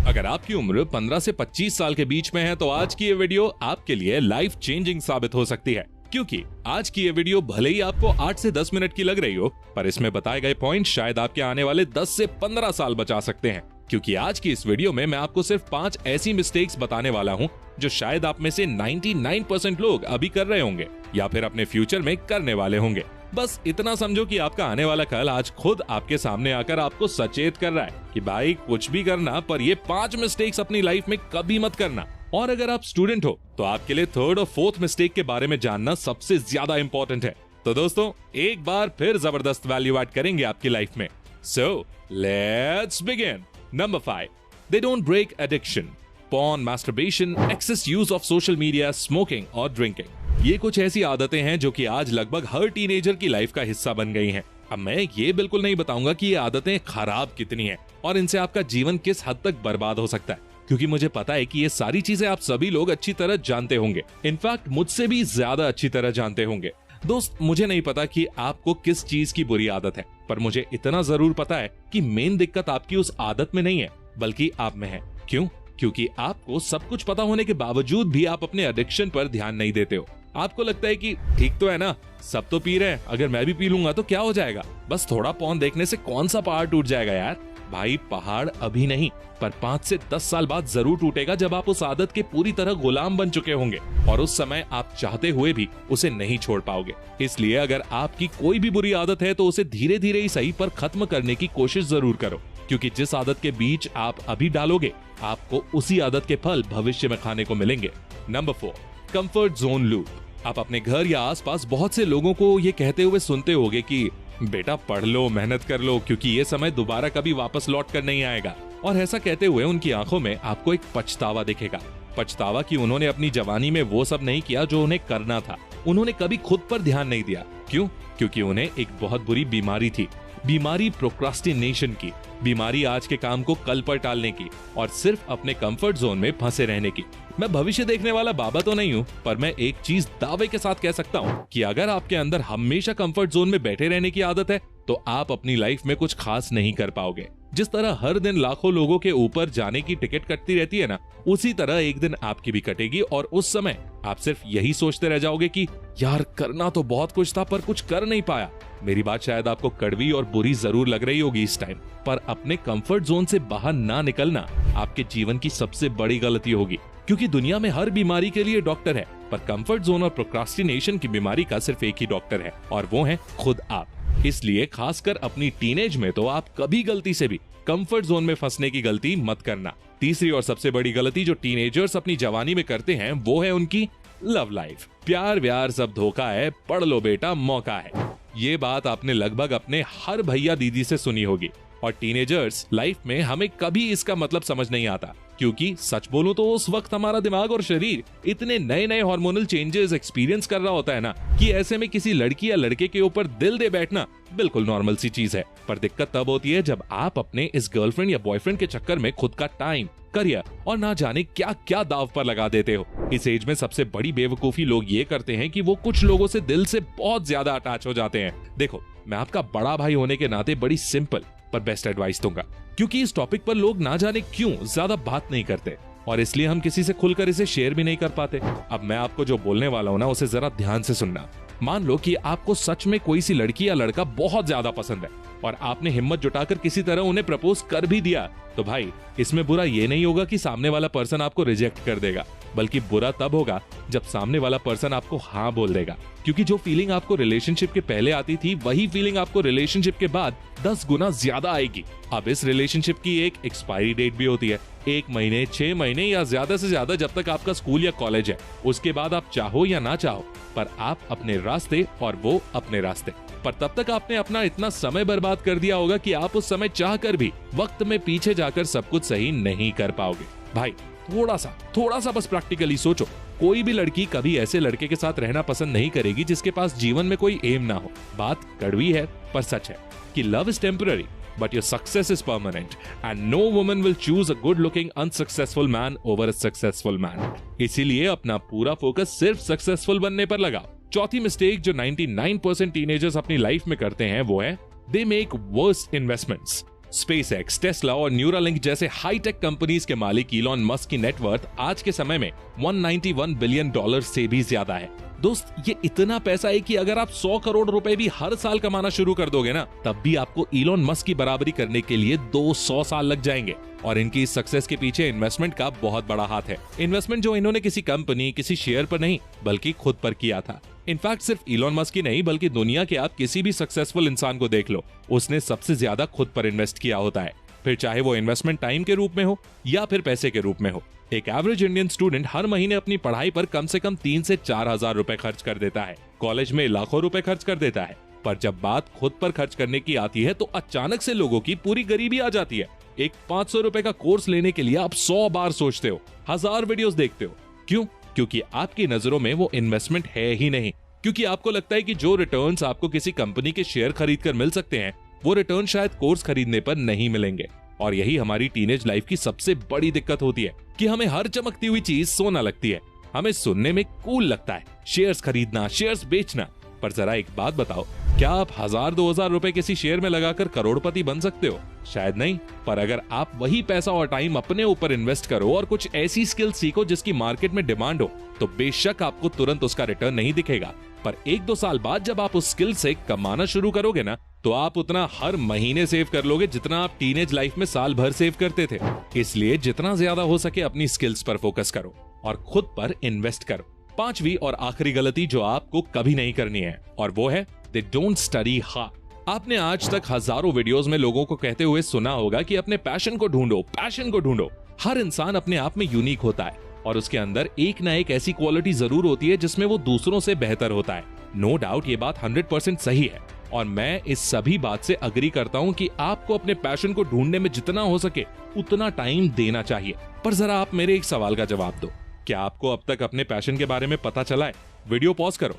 अगर आपकी उम्र 15 से 25 साल के बीच में है तो आज की ये वीडियो आपके लिए लाइफ चेंजिंग साबित हो सकती है, क्योंकि आज की ये वीडियो भले ही आपको 8 से 10 मिनट की लग रही हो, पर इसमें बताए गए पॉइंट शायद आपके आने वाले 10 से 15 साल बचा सकते हैं। क्योंकि आज की इस वीडियो में मैं आपको सिर्फ 5 ऐसी मिस्टेक्स बताने वाला हूं जो शायद आप में से 99% लोग अभी कर रहे होंगे या फिर अपने फ्यूचर में करने वाले होंगे। बस इतना समझो कि आपका आने वाला कल आज खुद आपके सामने आकर आपको सचेत कर रहा है कि भाई कुछ भी करना, पर ये 5 मिस्टेक्स अपनी लाइफ में कभी मत करना। और अगर आप स्टूडेंट हो तो आपके लिए 3rd और 4th मिस्टेक के बारे में जानना सबसे ज्यादा इंपॉर्टेंट है। तो दोस्तों एक बार फिर जबरदस्त वैल्यू ऐड करेंगे आपकी लाइफ में। So let's begin. Number 5. They don't break addiction. Porn, masturbation, excess use of social media, smoking और drinking. ये कुछ ऐसी आदतें हैं जो कि आज लगभग हर टीनेजर की लाइफ का हिस्सा बन गई हैं। अब मैं ये बिल्कुल नहीं बताऊंगा कि ये आदतें खराब कितनी हैं और इनसे आपका जीवन किस हद तक बर्बाद हो सकता है, क्योंकि मुझे पता है कि ये सारी चीजें आप सभी लोग अच्छी तरह जानते होंगे। इनफैक्ट मुझसे भी ज्यादा अच्छी तरह जानते होंगे। दोस्त, मुझे नहीं पता कि आपको किस चीज की बुरी आदत है, पर मुझे इतना जरूर पता है कि मेन दिक्कत आपकी उस आदत में नहीं है बल्कि आप में है। क्यों? क्योंकि आपको सब कुछ पता होने के बावजूद भी आप अपने एडिक्शन पर ध्यान नहीं देते हो। आपको लगता है कि ठीक तो है ना, सब तो पी रहे हैं, अगर मैं भी पी लूंगा तो क्या हो जाएगा, बस थोड़ा पॉर्न देखने से कौन सा पहाड़ टूट जाएगा यार। भाई पहाड़ अभी नहीं, पर 5 से 10 साल बाद जरूर टूटेगा जब आप उस आदत के पूरी तरह गुलाम बन चुके होंगे और उस समय आप चाहते हुए भी उसे नहीं छोड़ पाओगे। इसलिए अगर आपकी कोई भी बुरी आदत है तो उसे धीरे धीरे ही सही पर खत्म करने की कोशिश जरूर करो, क्योंकि जिस आदत के बीच आप अभी डालोगे आपको उसी आदत के फल भविष्य में खाने को मिलेंगे। नंबर 4. Comfort zone loop. आप अपने घर या आसपास बहुत से लोगों को ये कहते हुए सुनते होगे कि बेटा पढ़ लो, मेहनत कर लो, क्योंकि ये समय दोबारा कभी वापस लौट कर नहीं आएगा। और ऐसा कहते हुए उनकी आंखों में आपको एक पछतावा दिखेगा। पछतावा कि उन्होंने अपनी जवानी में वो सब नहीं किया जो उन्हें करना था। उन्होंने कभी खुद पर ध्यान नहीं दिया। क्यों? क्योंकि उन्हें एक बहुत बुरी बीमारी थी, बीमारी प्रोक्रास्टिनेशन की, बीमारी आज के काम को कल पर टालने की और सिर्फ अपने कंफर्ट जोन में फंसे रहने की। मैं भविष्य देखने वाला बाबा तो नहीं हूँ, पर मैं एक चीज दावे के साथ कह सकता हूँ कि अगर आपके अंदर हमेशा कंफर्ट जोन में बैठे रहने की आदत है तो आप अपनी लाइफ में कुछ खास नहीं कर पाओगे। जिस तरह हर दिन लाखों लोगों के ऊपर जाने की टिकट कटती रहती है ना, उसी तरह एक दिन आपकी भी कटेगी और उस समय आप सिर्फ यही सोचते रह जाओगे कि यार करना तो बहुत कुछ था पर कुछ कर नहीं पाया। मेरी बात शायद आपको कड़वी और बुरी जरूर लग रही होगी इस टाइम, पर अपने कंफर्ट जोन से बाहर ना निकलना आपके जीवन की सबसे बड़ी गलती होगी, क्योंकि दुनिया में हर बीमारी के लिए डॉक्टर है, पर कंफर्ट जोन और प्रोक्रास्टिनेशन की बीमारी का सिर्फ एक ही डॉक्टर है और वो है खुद आप। इसलिए खासकर अपनी टीनेज में तो आप कभी गलती से भी कंफर्ट जोन में फंसने की गलती मत करना। तीसरी और सबसे बड़ी गलती जो टीनेजर्स अपनी जवानी में करते हैं वो है उनकी लव लाइफ। प्यार व्यार सब धोखा है, पढ़ लो बेटा मौका है। ये बात आपने लगभग अपने हर भैया दीदी से सुनी होगी और टीनेजर्स लाइफ में हमें कभी इसका मतलब समझ नहीं आता, क्योंकि सच बोलूं तो उस वक्त हमारा दिमाग और शरीर इतने नए नए हार्मोनल चेंजेस एक्सपीरियंस कर रहा होता है ना कि ऐसे में किसी लड़की या लड़के के ऊपर दिल दे बैठना बिल्कुल नॉर्मल सी चीज है। पर दिक्कत तब होती है जब आप अपने इस गर्लफ्रेंड या बॉयफ्रेंड के चक्कर में खुद का टाइम, करियर और ना जाने क्या क्या दाव पर लगा देते हो। इस एज में सबसे बड़ी बेवकूफी लोग ये करते हैं कि वो कुछ लोगों से दिल से बहुत ज्यादा अटैच हो जाते हैं। देखो, मैं आपका बड़ा भाई होने के नाते बड़ी सिंपल पर बेस्ट एडवाइस दूंगा, क्योंकि इस टॉपिक पर लोग ना जाने क्यों ज्यादा बात नहीं करते और इसलिए हम किसी से खुलकर इसे शेयर भी नहीं कर पाते। अब मैं आपको जो बोलने वाला हूं ना, उसे जरा ध्यान से सुनना। मान लो कि आपको सच में कोई सी लड़की या लड़का बहुत ज्यादा पसंद है और आपने हिम्मत जुटाकर किसी तरह उन्हें प्रपोज कर भी दिया, तो भाई इसमें बुरा ये नहीं होगा कि सामने वाला पर्सन आपको रिजेक्ट कर देगा, बल्कि बुरा तब होगा जब सामने वाला पर्सन आपको हाँ बोल देगा, क्योंकि जो फीलिंग आपको रिलेशनशिप के पहले आती थी वही फीलिंग आपको रिलेशनशिप के बाद 10 गुना ज्यादा आएगी। अब इस रिलेशनशिप की एक एक्सपायरी डेट भी होती है, 1 महीने, 6 महीने या ज्यादा से ज्यादा जब तक आपका स्कूल या कॉलेज है। उसके बाद आप चाहो या ना चाहो, पर आप अपने रास्ते और वो अपने रास्ते। पर तब तक आपने अपना इतना समय बर्बाद कर दिया होगा कि आप उस समय चाहकर भी वक्त में पीछे जाकर सब कुछ सही नहीं कर पाओगे। भाई थोड़ा सा बस प्रैक्टिकली सोचो, कोई भी लड़की कभी ऐसे लड़के के साथ रहना पसंद नहीं करेगी जिसके पास जीवन में कोई एम ना हो। बात कड़वी है पर सच है कि love is temporary but your success is permanent and no woman will choose a good looking unsuccessful man over a successful man। इसीलिए अपना पूरा फोकस सिर्फ सक्सेसफुल बनने पर लगाओ। चौथी मिस्टेक जो 99% टीनेजर्स अपनी लाइफ में करते हैं वो है they make worst investments. SpaceX, Tesla और न्यूरालिंक जैसे हाईटेक कंपनीज के मालिक इलॉन मस्क की नेटवर्थ आज के समय में $191 बिलियन से भी ज्यादा है। दोस्त, ये इतना पैसा है कि अगर आप 100 करोड़ रुपए भी हर साल कमाना शुरू कर दोगे ना, तब भी आपको इलॉन मस्क की बराबरी करने के लिए 200 साल लग जाएंगे। और इनकी इस सक्सेस के पीछे इन्वेस्टमेंट का बहुत बड़ा हाथ है। इन्वेस्टमेंट जो इन्होंने किसी कंपनी, किसी शेयर पर नहीं, बल्कि खुद पर किया था। इनफैक्ट सिर्फ इलॉन मस्क की नहीं, बल्कि दुनिया के आप किसी भी सक्सेसफुल इंसान को देख लो, उसने सबसे ज्यादा खुद पर इन्वेस्ट किया होता है। फिर चाहे वो इन्वेस्टमेंट टाइम के रूप में हो या फिर पैसे के रूप में हो। एक एवरेज इंडियन स्टूडेंट हर महीने अपनी पढ़ाई पर कम से कम 3 से 4 हजार रुपए खर्च कर देता है। कॉलेज में लाखों रुपए खर्च कर देता है। पर जब बात खुद पर खर्च करने की आती है तो अचानक से लोगों की पूरी गरीबी आ जाती है। एक 500 रुपए का कोर्स लेने के लिए आप 100 बार सोचते हो, 1000 वीडियोस देखते हो। क्यों? क्योंकि आपकी नजरों में वो इन्वेस्टमेंट है ही नहीं। क्योंकि आपको लगता है कि जो रिटर्न्स आपको किसी कंपनी के शेयर खरीद कर मिल सकते हैं, वो रिटर्न शायद कोर्स खरीदने पर नहीं मिलेंगे। और यही हमारी टीनेज लाइफ की सबसे बड़ी दिक्कत होती है कि हमें हर चमकती हुई चीज सोना लगती है। हमें सुनने में कूल लगता है शेयर्स खरीदना, शेयर्स बेचना। पर जरा एक बात बताओ, क्या आप 1000-2000 रुपए किसी शेयर में लगाकर करोड़पति बन सकते हो? शायद नहीं। पर अगर आप वही पैसा और टाइम अपने ऊपर इन्वेस्ट करो और कुछ ऐसी स्किल सीखो जिसकी मार्केट में डिमांड हो, तो बेशक आपको तुरंत उसका रिटर्न नहीं दिखेगा, पर 1-2 साल बाद जब आप उस स्किल से कमाना शुरू करोगे ना, तो आप उतना हर महीने सेव कर लोगे जितना आप टीनेज लाइफ में साल भर सेव करते थे। इसलिए जितना ज्यादा हो सके अपनी स्किल्स पर फोकस करो और खुद पर इन्वेस्ट करो। 5वीं और आखिरी गलती जो आपको कभी नहीं करनी है, और वो है दे डोंट स्टडी हार्ड। आपने आज तक हजारों वीडियोस में लोगों को कहते हुए सुना होगा कि अपने पैशन को ढूंढो, पैशन को ढूंढो। हर इंसान अपने आप में यूनिक होता है और उसके अंदर एक ना एक ऐसी क्वालिटी जरूर होती है जिसमें वो दूसरों से बेहतर होता है। नो डाउट ये बात 100% सही है और मैं इस सभी बात से अग्री करता हूं कि आपको अपने पैशन को ढूंढने में जितना हो सके उतना टाइम देना चाहिए। पर जरा आप मेरे एक सवाल का जवाब दो, क्या आपको अब तक अपने पैशन के बारे में पता चला है? वीडियो पॉज करो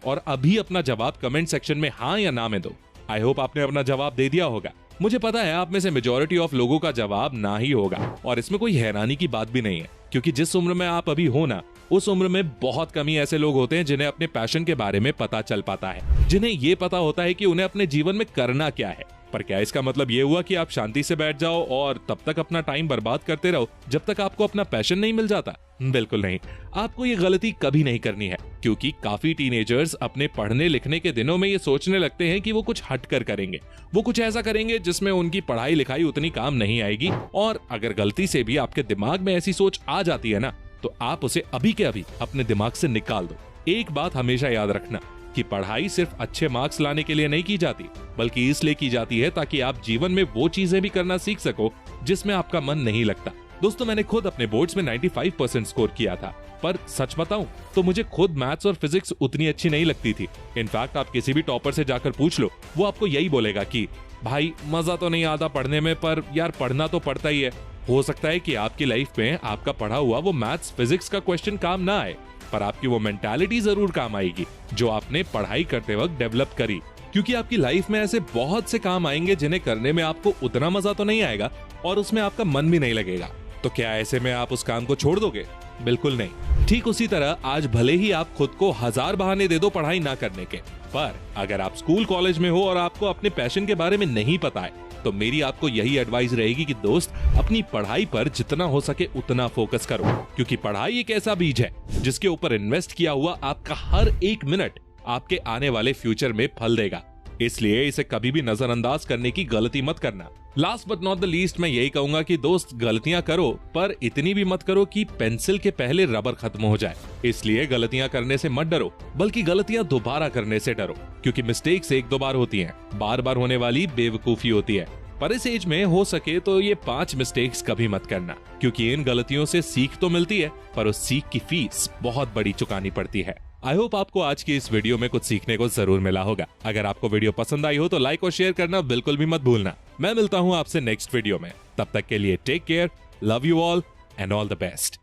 और अभी अपना जवाब कमेंट सेक्शन में हाँ या ना में दो। आई होप आपने अपना जवाब दे दिया होगा। मुझे पता है आप में से मेजॉरिटी ऑफ लोगों का जवाब ना ही होगा और इसमें कोई हैरानी की बात भी नहीं है, क्योंकि जिस उम्र में आप अभी हो ना, उस उम्र में बहुत कम ही ऐसे लोग होते हैं जिन्हें अपने पैशन के बारे में पता चल पाता है, जिन्हें ये पता होता है कि उन्हें अपने जीवन में करना क्या है। पर क्या इसका मतलब ये हुआ कि आप शांति से बैठ जाओ और तब तक अपना टाइम बर्बाद करते रहो जब तक आपको अपना पैशन नहीं मिल जाता? बिल्कुल नहीं। आपको ये गलती कभी नहीं करनी है, क्योंकि काफी टीनेजर्स अपने पढ़ने लिखने के दिनों में ये सोचने लगते हैं कि वो कुछ हटकर करेंगे, वो कुछ ऐसा करेंगे जिसमें उनकी पढ़ाई लिखाई उतनी काम नहीं आएगी। और अगर गलती से भी आपके दिमाग में ऐसी सोच आ जाती है ना, तो आप उसे अभी के अभी अपने दिमाग से निकाल दो। एक बात हमेशा याद रखना कि पढ़ाई सिर्फ अच्छे मार्क्स लाने के लिए नहीं की जाती, बल्कि इसलिए की जाती है ताकि आप जीवन में वो चीजें भी करना सीख सको जिसमें आपका मन नहीं लगता। दोस्तों, मैंने खुद अपने बोर्ड्स में 95% स्कोर किया था, पर सच बताऊं तो मुझे खुद मैथ्स और फिजिक्स उतनी अच्छी नहीं लगती थी। इनफैक्ट आप किसी भी टॉपर से जाकर पूछ लो, वो आपको यही बोलेगा कि भाई मजा तो नहीं आता पढ़ने में, पर यार पढ़ना तो पड़ता ही है। हो सकता है कि आपकी लाइफ में आपका पढ़ा हुआ वो मैथ्स फिजिक्स का क्वेश्चन काम ना आए, पर आपकी वो मेंटालिटी जरूर काम आएगी जो आपने पढ़ाई करते वक्त डेवलप करी, क्योंकि आपकी लाइफ में ऐसे बहुत से काम आएंगे जिन्हें करने में आपको उतना मजा तो नहीं आएगा और उसमें आपका मन भी नहीं लगेगा। तो क्या ऐसे में आप उस काम को छोड़ दोगे? बिल्कुल नहीं। ठीक उसी तरह आज भले ही आप खुद को 1000 बहाने दे दो पढ़ाई ना करने के, पर अगर आप स्कूल कॉलेज में हो और आपको अपने पैशन के बारे में नहीं पता है, तो मेरी आपको यही एडवाइस रहेगी कि दोस्त, अपनी पढ़ाई पर जितना हो सके उतना फोकस करो, क्योंकि पढ़ाई एक ऐसा बीज है जिसके ऊपर इन्वेस्ट किया हुआ आपका हर एक मिनट आपके आने वाले फ्यूचर में फल देगा। इसलिए इसे कभी भी नजरअंदाज करने की गलती मत करना। Last but not the least मैं यही कहूंगा कि दोस्त, गलतियां करो पर इतनी भी मत करो कि पेंसिल के पहले रबर खत्म हो जाए। इसलिए गलतियां करने से मत डरो, बल्कि गलतियां दोबारा करने से डरो, क्योंकि मिस्टेक्स 1-2 बार होती हैं, बार बार होने वाली बेवकूफी होती है। पर इस एज में हो सके तो ये 5 मिस्टेक्स कभी मत करना, क्योंकि इन गलतियों से सीख तो मिलती है, पर उस सीख की फीस बहुत बड़ी चुकानी पड़ती है। आई होप आपको आज की इस वीडियो में कुछ सीखने को जरूर मिला होगा। अगर आपको वीडियो पसंद आई हो तो लाइक और शेयर करना बिल्कुल भी मत भूलना। मैं मिलता हूं आपसे नेक्स्ट वीडियो में, तब तक के लिए take care, love you all and all the best.